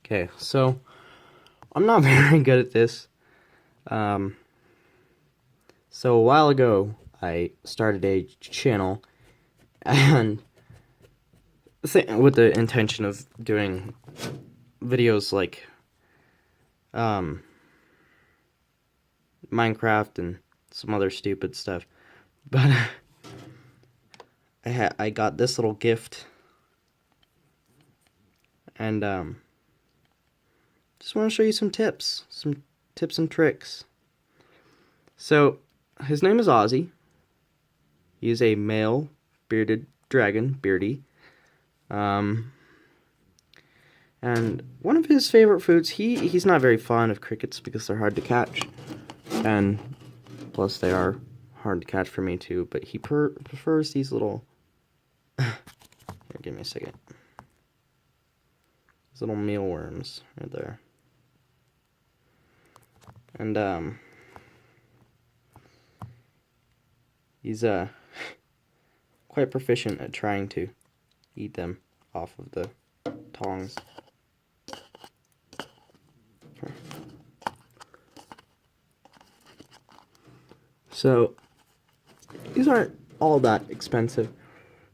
Okay, so I'm not very good at this. So a while ago, I started a channel, and with the intention of doing videos like Minecraft and some other stupid stuff. But I got this little gift, and just want to show you some tips and tricks. So his name is Ozzy. He is a male bearded dragon, Beardy. And one of his favorite foods, he's not very fond of crickets because they're hard to catch, and plus they are hard to catch for me too, but he prefers these little here, give me a second. These little mealworms right there. And he's quite proficient at trying to eat them off of the tongs. So these aren't all that expensive,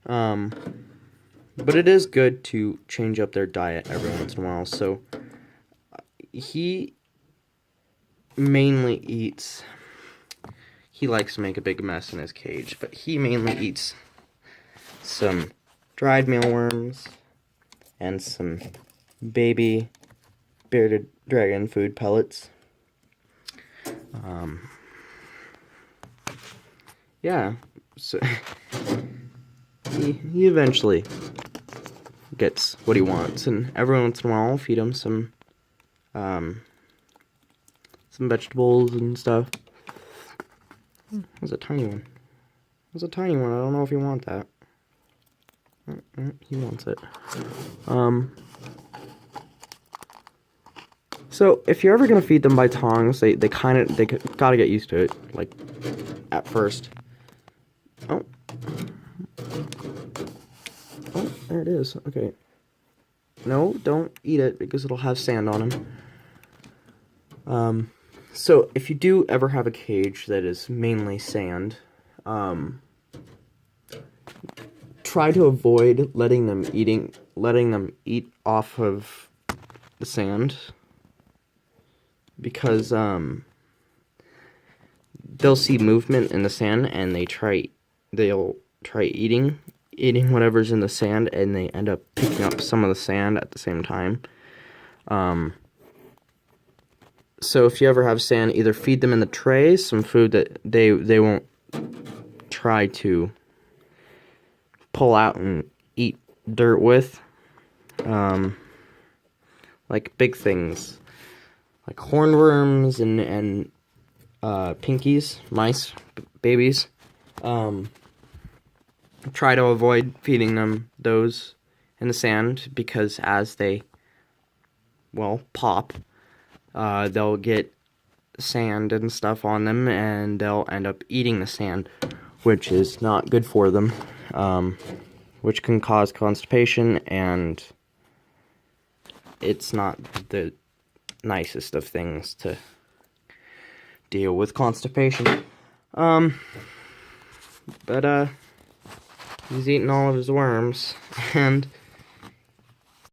but it is good to change up their diet every once in a while. So he mainly eats, he likes to make a big mess in his cage, but he mainly eats some dried mealworms and some baby bearded dragon food pellets. Yeah, so he eventually gets what he wants, and every once in a while I'll feed him some vegetables and stuff. There's a tiny one. There's a tiny one. I don't know if you want that. He wants it. So if you're ever gonna feed them by tongs, they gotta get used to it. Like at first. Oh, there it is. Okay. No, don't eat it because it'll have sand on him. So if you do ever have a cage that is mainly sand, try to avoid letting them eat off of the sand, because they'll see movement in the sand and they'll try eating whatever's in the sand, and they end up picking up some of the sand at the same time. So if you ever have sand, either feed them in the tray some food that they won't try to pull out and eat dirt with, like big things like hornworms and pinkies, mice, babies. Try to avoid feeding them those in the sand, because as they pop, they'll get sand and stuff on them, and they'll end up eating the sand, which is not good for them, which can cause constipation, and it's not the nicest of things to deal with constipation. But he's eating all of his worms, and